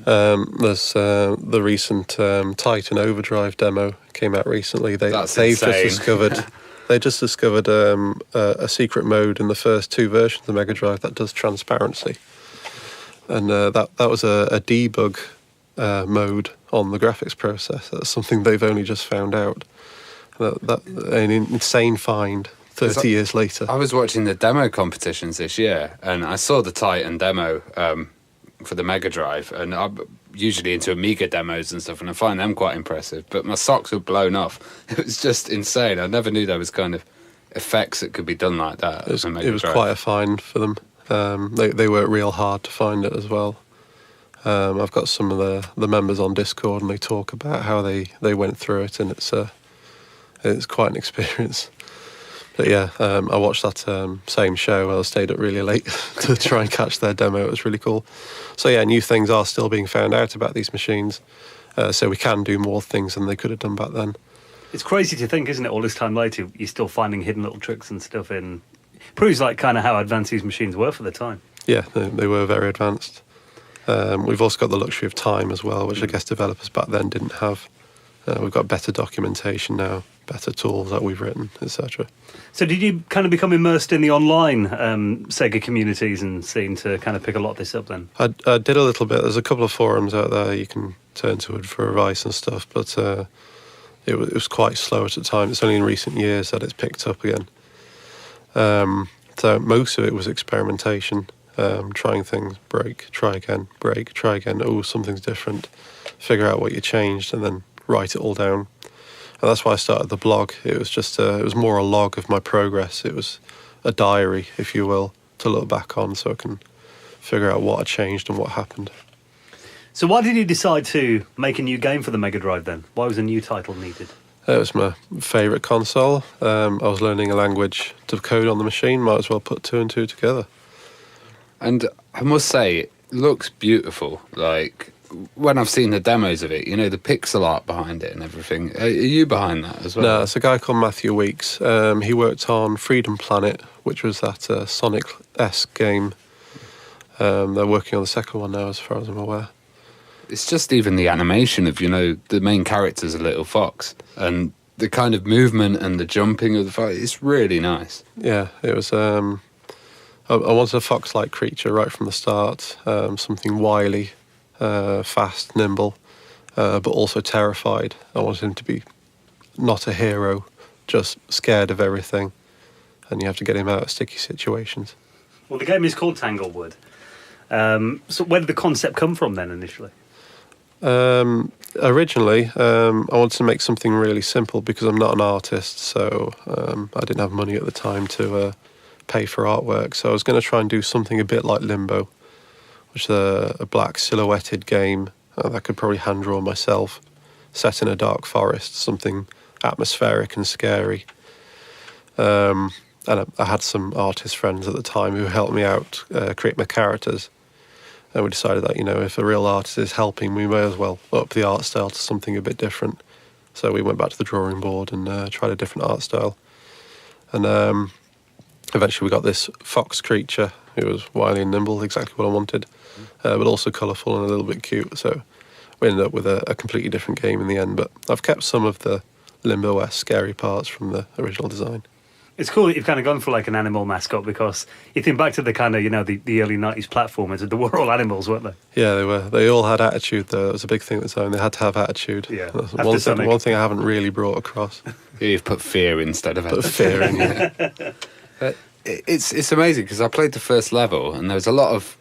There's the recent Titan Overdrive demo came out recently. They've just discovered they just discovered a secret mode in the first 2 versions of Mega Drive that does transparency, and that was a debug mode on the graphics process. That's something they've only just found out. That an insane find 30 years later. I was watching the demo competitions this year, and I saw the Titan demo for the Mega Drive, and I'm usually into Amiga demos and stuff, and I find them quite impressive, but my socks were blown off. It was just insane. I never knew there was kind of effects that could be done like that. It was quite a find for them. They worked real hard to find it as well. I've got some of the members on Discord, and they talk about how they went through it, and it's quite an experience. But yeah, I watched that same show. I stayed up really late to try and catch their demo. It was really cool. So yeah, new things are still being found out about these machines. So we can do more things than they could have done back then. It's crazy to think, isn't it, all this time later, you're still finding hidden little tricks and stuff in... Proves like kind of how advanced these machines were for the time. Yeah, they were very advanced. We've also got the luxury of time as well, which I guess developers back then didn't have. We've got better documentation now, better tools that we've written, etc. So did you kind of become immersed in the online Sega communities and scene to kind of pick a lot of this up then? I did a little bit. There's a couple of forums out there you can turn to it for advice and stuff, but it was quite slow at the time. It's only in recent years that it's picked up again. So most of it was experimentation, trying things, break, try again, break, try again. Oh, something's different. Figure out what you changed and then write it all down. And that's why I started the blog. It was just it was more a log of my progress. It was a diary, if you will, to look back on so I can figure out what had changed and what happened. So why did you decide to make a new game for the Mega Drive then? Why was a new title needed? It was my favourite console. I was learning a language to code on the machine. Might as well put 2 and 2 together. And I must say, it looks beautiful. Like, when I've seen the demos of it, the pixel art behind it and everything. Are you behind that as well? No, it's a guy called Matthew Weeks. He worked on Freedom Planet, which was that Sonic-esque game. They're working on the second one now, as far as I'm aware. It's just even the animation of, the main character's a little fox, and the kind of movement and the jumping of the fox, it's really nice. Yeah, it was... I wanted a fox-like creature right from the start, something wily, fast, nimble, but also terrified. I wanted him to be not a hero, just scared of everything, and you have to get him out of sticky situations. Well, the game is called Tanglewood. So where did the concept come from then initially? Originally, I wanted to make something really simple because I'm not an artist, so I didn't have money at the time to pay for artwork. So I was going to try and do something a bit like Limbo, which is a black silhouetted game that I could probably hand draw myself, set in a dark forest, something atmospheric and scary. And I had some artist friends at the time who helped me out create my characters. And we decided that, if a real artist is helping, we may as well up the art style to something a bit different. So we went back to the drawing board and tried a different art style. And eventually we got this fox creature who was wily and nimble, exactly what I wanted, but also colourful and a little bit cute. So we ended up with a completely different game in the end. But I've kept some of the Limbo-esque scary parts from the original design. It's cool that you've kind of gone for like an animal mascot, because you think back to the kind of, the early 90s platformers, they were all animals, weren't they? Yeah, they were. They all had attitude, though. It was a big thing at the time. They had to have attitude. Yeah. One thing I haven't really brought across. You've put fear instead of Put fear in, yeah. It's amazing, because I played the first level, and there was a lot of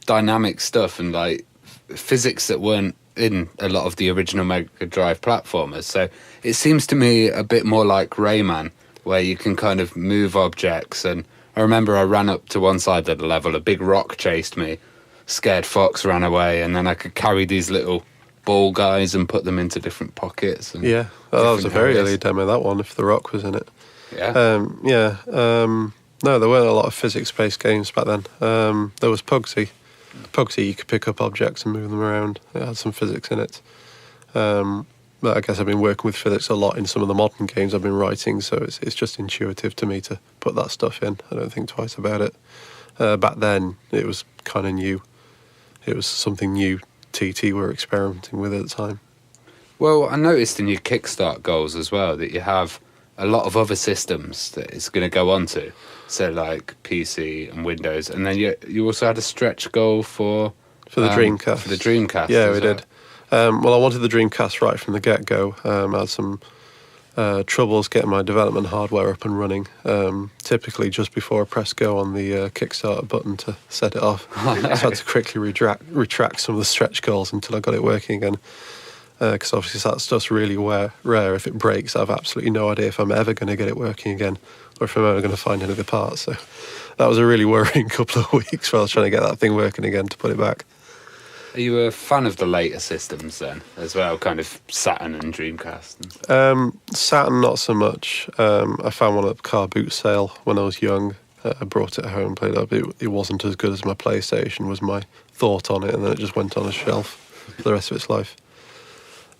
dynamic stuff and like physics that weren't in a lot of the original Mega Drive platformers. So it seems to me a bit more like Rayman, where you can kind of move objects. And I remember I ran up to one side of the level, a big rock chased me, scared fox ran away, and then I could carry these little ball guys and put them into different pockets. And yeah, that was a very early demo, that one, if the rock was in it. Yeah. No, there weren't a lot of physics-based games back then. There was Pugsy. Pugsy, you could pick up objects and move them around. It had some physics in it. But I guess I've been working with physics a lot in some of the modern games I've been writing, so it's just intuitive to me to put that stuff in. I don't think twice about it. Back then, it was kind of new. It was something new TT were experimenting with at the time. Well, I noticed in your Kickstart goals as well that you have a lot of other systems that it's going to go onto. So like PC and Windows. And then you also had a stretch goal for the Dreamcast. For the Dreamcast. Yeah, we did. Well, I wanted the Dreamcast right from the get-go. I had some troubles getting my development hardware up and running. Typically just before I press go on the Kickstarter button to set it off. Oh, no. So I had to quickly retract some of the stretch goals until I got it working again. Because obviously that stuff's really rare. If it breaks, I have absolutely no idea if I'm ever going to get it working again or if I'm ever going to find any of the parts. So that was a really worrying couple of weeks while I was trying to get that thing working again to put it back. Are you a fan of the later systems then, as well, kind of Saturn and Dreamcast? Saturn, not so much. I found one at the car boot sale when I was young. I brought it home, played it up. It wasn't as good as my PlayStation, was my thought on it, and then it just went on a shelf for the rest of its life.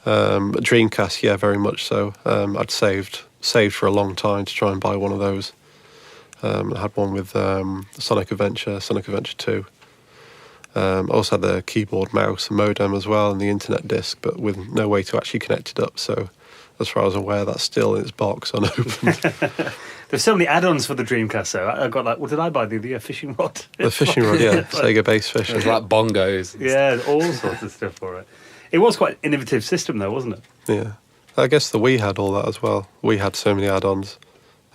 But Dreamcast, yeah, very much so. I'd saved for a long time to try and buy one of those. I had one with Sonic Adventure 2. I also had the keyboard, mouse and modem as well, and the internet disc, but with no way to actually connect it up. So as far as I'm aware, that's still in its box unopened. There's so many add-ons for the Dreamcast, though. I got what did I buy? The fishing rod? The fishing rod, yeah. Sega bass fishing. There's like bongos. Yeah, all sorts of stuff for it. It was quite an innovative system, though, wasn't it? Yeah. I guess the Wii had all that as well. We had so many add-ons.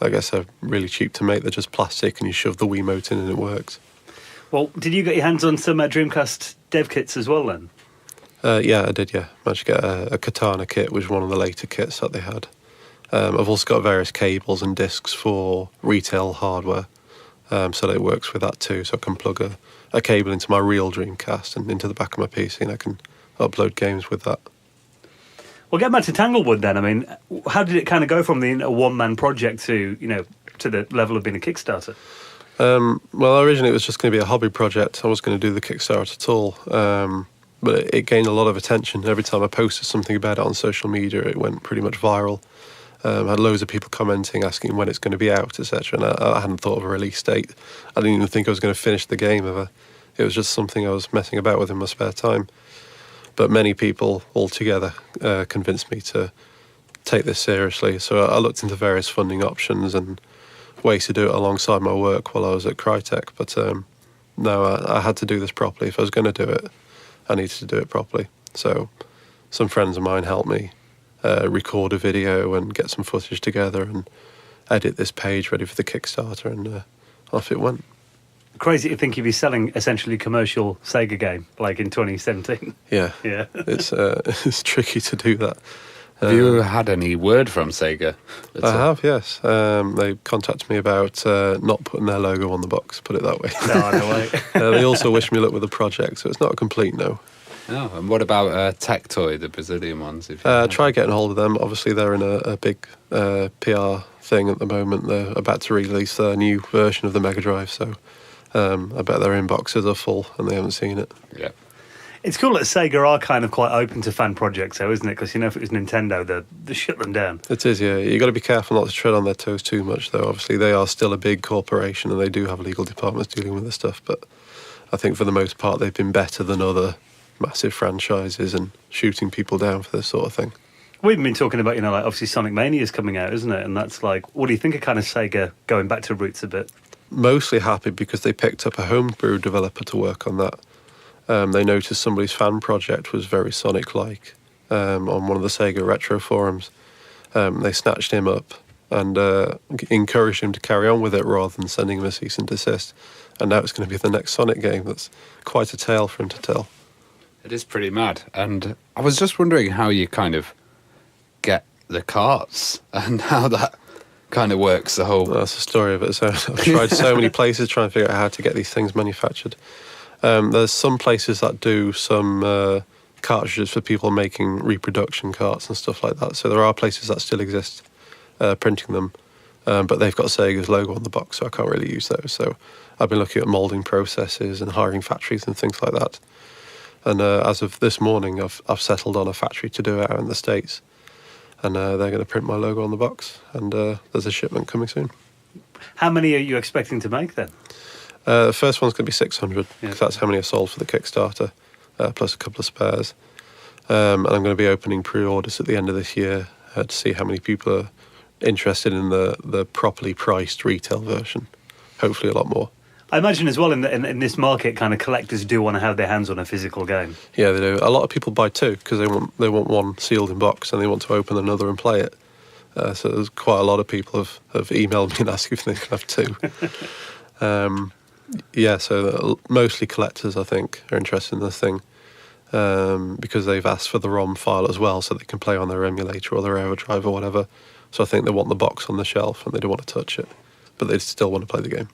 I guess they're really cheap to make. They're just plastic and you shove the Wiimote in and it works. Well, did you get your hands on some Dreamcast Dev Kits as well, then? Yeah, I did, yeah. Managed to get a Katana kit, which was one of the later kits that they had. I've also got various cables and discs for retail hardware, so that it works with that too. So I can plug a cable into my real Dreamcast and into the back of my PC, and I can upload games with that. Well, get back to Tanglewood then. I mean, how did it kind of go from the one-man project to the level of being a Kickstarter? Well, originally it was just going to be a hobby project. I wasn't going to do the Kickstarter at all. But it gained a lot of attention. Every time I posted something about it on social media, it went pretty much viral. I had loads of people commenting, asking when it's going to be out, etc. And I hadn't thought of a release date. I didn't even think I was going to finish the game ever. It was just something I was messing about with in my spare time. But many people altogether convinced me to take this seriously. So I looked into various funding options and ways to do it alongside my work while I was at Crytek. But no, I had to do this properly. If I was going to do it, I needed to do it properly. So some friends of mine helped me record a video and get some footage together and edit this page ready for the Kickstarter, and off it went. Crazy to think you'd be selling essentially a commercial Sega game like in 2017. Yeah. It's tricky to do that. Have you had any word from Sega? I have, yes. They contacted me about not putting their logo on the box, put it that way. No way. They also wished me luck with the project, so it's not a complete no. Oh, and what about Tech Toy, the Brazilian ones? Try getting hold of them. Obviously, they're in a big PR thing at the moment. They're about to release their new version of the Mega Drive, so I bet their inboxes are full and they haven't seen it. Yeah. It's cool that Sega are kind of quite open to fan projects, though, isn't it? Because, if it was Nintendo, they shut them down. It is, yeah. You've got to be careful not to tread on their toes too much, though. Obviously, they are still a big corporation and they do have legal departments dealing with this stuff, but I think for the most part they've been better than other massive franchises and shooting people down for this sort of thing. We've been talking about, like obviously Sonic Mania is coming out, isn't it? And that's like, what do you think of kind of Sega going back to roots a bit? Mostly happy because they picked up a homebrew developer to work on that. They noticed somebody's fan project was very Sonic-like on one of the Sega retro forums. They snatched him up and encouraged him to carry on with it rather than sending him a cease and desist. and now it's going to be the next Sonic game. That's quite a tale for him to tell. It is pretty mad. And I was just wondering how you kind of get the carts and how that kind of works, the whole... That's the story of it. So I've tried so many places trying to figure out how to get these things manufactured. There's some places that do some cartridges for people making reproduction carts and stuff like that. So there are places that still exist printing them, but they've got Sega's logo on the box, so I can't really use those. So I've been looking at moulding processes and hiring factories and things like that. And as of this morning, I've settled on a factory to do it out in the States. And they're going to print my logo on the box. And there's a shipment coming soon. How many are you expecting to make then? The first one's going to be 600, because that's how many I sold for the Kickstarter, plus a couple of spares. And I'm going to be opening pre-orders at the end of this year to see how many people are interested in the properly priced retail version. Hopefully a lot more. I imagine as well in this market, kind of collectors do want to have their hands on a physical game. Yeah, they do. A lot of people buy two because they want one sealed in box and they want to open another and play it. So there's quite a lot of people have emailed me and asked if they can have two. So mostly collectors, I think, are interested in this thing because they've asked for the ROM file as well so they can play on their emulator or their Everdrive or whatever. So I think they want the box on the shelf and they don't want to touch it, but they still want to play the game.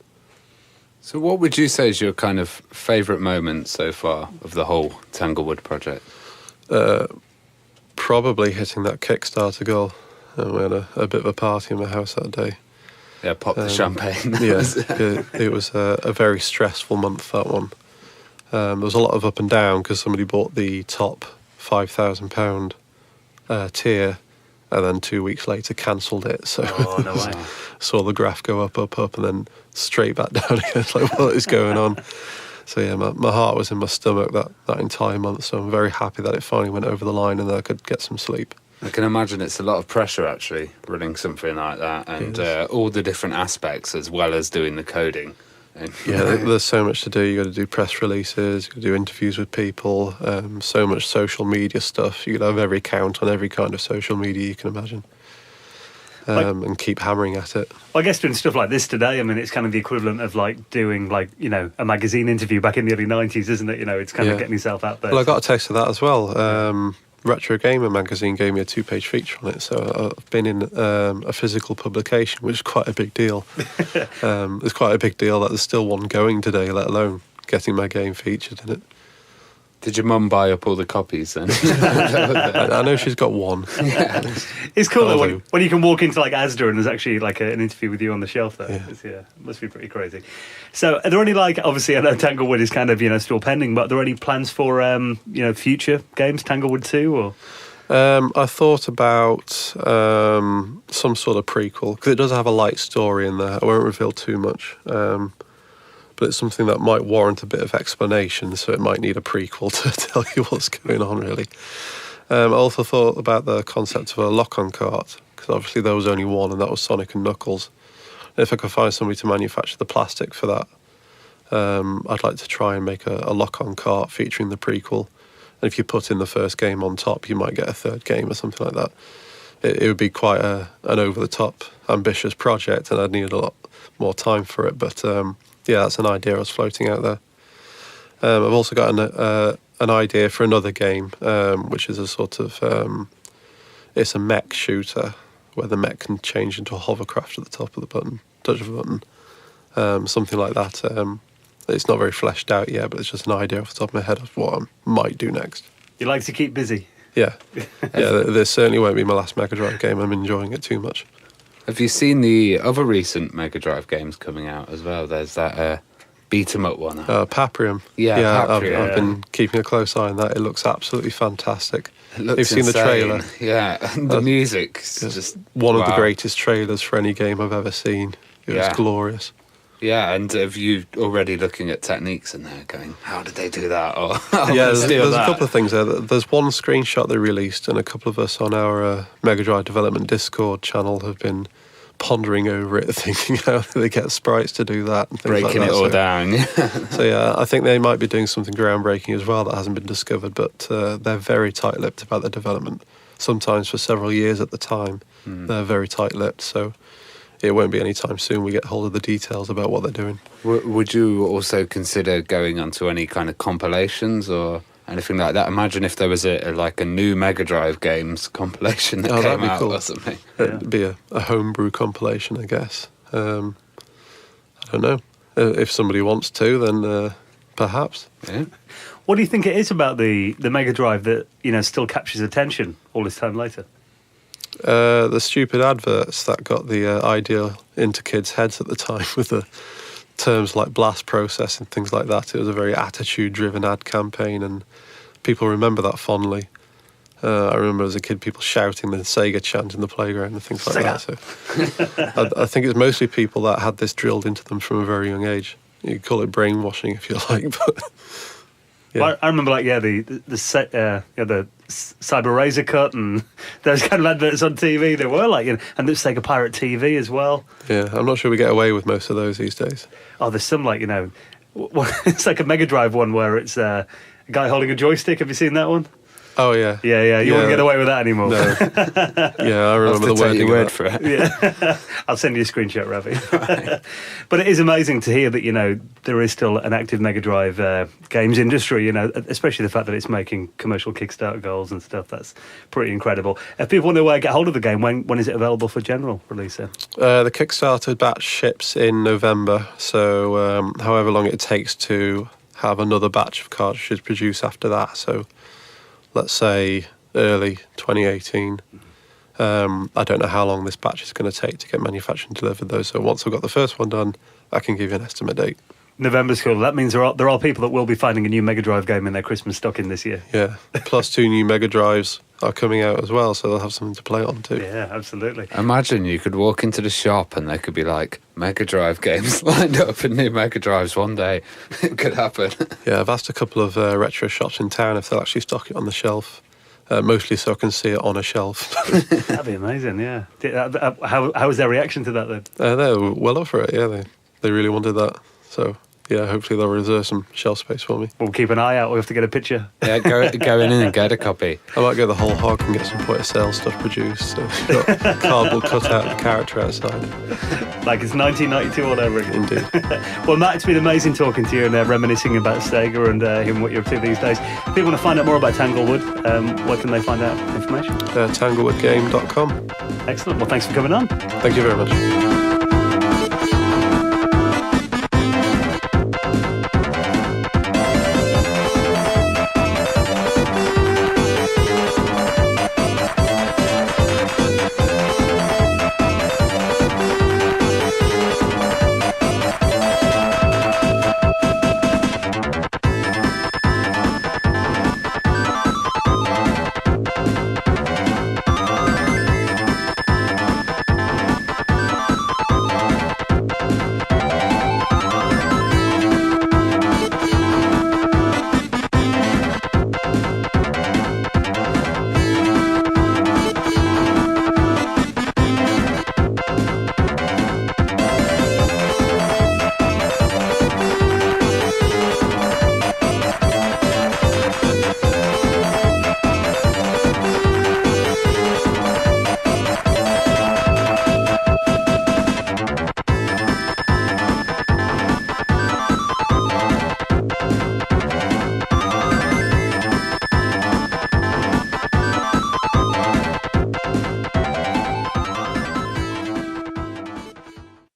So what would you say is your kind of favourite moment so far of the whole Tanglewood project? Probably hitting that Kickstarter goal. We had a bit of a party in my house that day. Yeah, pop the champagne. It was a very stressful month, that one. There was a lot of up and down because somebody bought the top £5,000 tier and then 2 weeks later cancelled it. So no way. Saw the graph go up, and then straight back down again. It's like, what is going on? So yeah, my heart was in my stomach that entire month. So I'm very happy that it finally went over the line and that I could get some sleep. I can imagine it's a lot of pressure, actually, running something like that, and all the different aspects as well as doing the coding. And, there's so much to do. You got to do press releases, you got to do interviews with people, so much social media stuff. You got to have every account on every kind of social media you can imagine, and keep hammering at it. Well, I guess doing stuff like this today, I mean, it's kind of the equivalent of like doing a magazine interview back in the early 90s, isn't it? It's kind of getting yourself out there. Well, I got a taste of that as well. Retro Gamer magazine gave me a 2-page feature on it, so I've been in a physical publication, which is quite a big deal. It's quite a big deal that there's still one going today, let alone getting my game featured in it. Did your mum buy up all the copies then? I know she's got one. Yeah. It's cool though, when you can walk into like Asda and there's actually like an interview with you on the shelf there. Yeah. It must be pretty crazy. So are there any obviously I know Tanglewood is kind of, still pending, but are there any plans for, future games, Tanglewood 2 or? I thought about some sort of prequel, because it does have a light story in there. I won't reveal too much. But it's something that might warrant a bit of explanation, so it might need a prequel to tell you what's going on, really. I also thought about the concept of a lock-on cart, because obviously there was only one, and that was Sonic and Knuckles. And if I could find somebody to manufacture the plastic for that, I'd like to try and make a lock-on cart featuring the prequel. And if you put in the first game on top, you might get a third game or something like that. It would be quite an over-the-top, ambitious project, and I'd need a lot more time for it, but... that's an idea I was floating out there. I've also got an idea for another game, which is a sort of... it's a mech shooter, where the mech can change into a hovercraft at the top of the button, touch of a button, something like that. It's not very fleshed out yet, but it's just an idea off the top of my head of what I might do next. You like to keep busy? Yeah. This certainly won't be my last Mega Drive game. I'm enjoying it too much. Have you seen the other recent Mega Drive games coming out as well? There's that beat-em-up one. Paprium. Paprium. I've been keeping a close eye on that. It looks absolutely fantastic. It looks You've seen insane. the trailer? Yeah, and the music's just... One of the greatest trailers for any game I've ever seen. It was glorious. Yeah, and have you already looking at techniques in there going, how did they do that? Or there's a couple of things there. There's one screenshot they released, and a couple of us on our Mega Drive Development Discord channel have been pondering over it, thinking how they get sprites to do that and things breaking like that. It all down. So I think they might be doing something groundbreaking as well that hasn't been discovered, but they're very tight-lipped about their development. Sometimes for several years at the time, they're very tight-lipped. So it won't be anytime soon we get hold of the details about what they're doing. Would you also consider going onto any kind of compilations or anything like that? Imagine if there was a new Mega Drive games compilation that that'd came be out cool. or something. It'd be a homebrew compilation, I guess. I don't know. If somebody wants to, then perhaps. Yeah. What do you think it is about the Mega Drive that, still captures attention all this time later? The stupid adverts that got the idea into kids' heads at the time with the terms like blast process and things like that. It was a very attitude-driven ad campaign, and people remember that fondly. I remember as a kid people shouting the Sega chant in the playground and things like that. So I think it's mostly people that had this drilled into them from a very young age. You could call it brainwashing if you like, but... Yeah. Well, I remember, the Cyber Razor Cut and those kind of adverts on TV. There were and the Sega Pirate TV as well. Yeah, I'm not sure we get away with most of those these days. Oh, there's some it's like a Mega Drive one where it's a guy holding a joystick. Have you seen that one? Oh yeah, yeah. You wouldn't get away with that anymore. No. Yeah, I remember the wording. Word for it. Yeah, I'll send you a screenshot, Ravi. Right. But it is amazing to hear that there is still an active Mega Drive games industry. Especially the fact that it's making commercial Kickstarter goals and stuff. That's pretty incredible. If people want to get hold of the game, when is it available for general release? The Kickstarter batch ships in November, so however long it takes to have another batch of cartridges produced after that. So. Let's say early 2018. I don't know how long this batch is going to take to get manufactured and delivered, though. So once I've got the first one done, I can give you an estimate date. November's cool. That means there are people that will be finding a new Mega Drive game in their Christmas stocking this year. Yeah, plus 2 new Mega Drives are coming out as well, so they'll have something to play on too. Yeah, absolutely. Imagine you could walk into the shop and there could be Mega Drive games lined up and new Mega Drives one day. It could happen. Yeah, I've asked a couple of retro shops in town if they'll actually stock it on the shelf. Mostly so I can see it on a shelf. That'd be amazing, yeah. How was their reaction to that then? They were well up for it, yeah. They really wanted that, so... Yeah, hopefully they'll reserve some shelf space for me. We'll keep an eye out. We'll have to get a picture. Yeah, go in and get a copy. I might go the whole hog and get some point of sale stuff produced. So you've got cardboard cut out of the character outside. Like it's 1992 all over again. Indeed. Well, Matt, it's been amazing talking to you and reminiscing about Sega and hearing what you're up to these days. If people want to find out more about Tanglewood, where can they find out information? Tanglewoodgame.com. Excellent. Well, thanks for coming on. Thank you very much.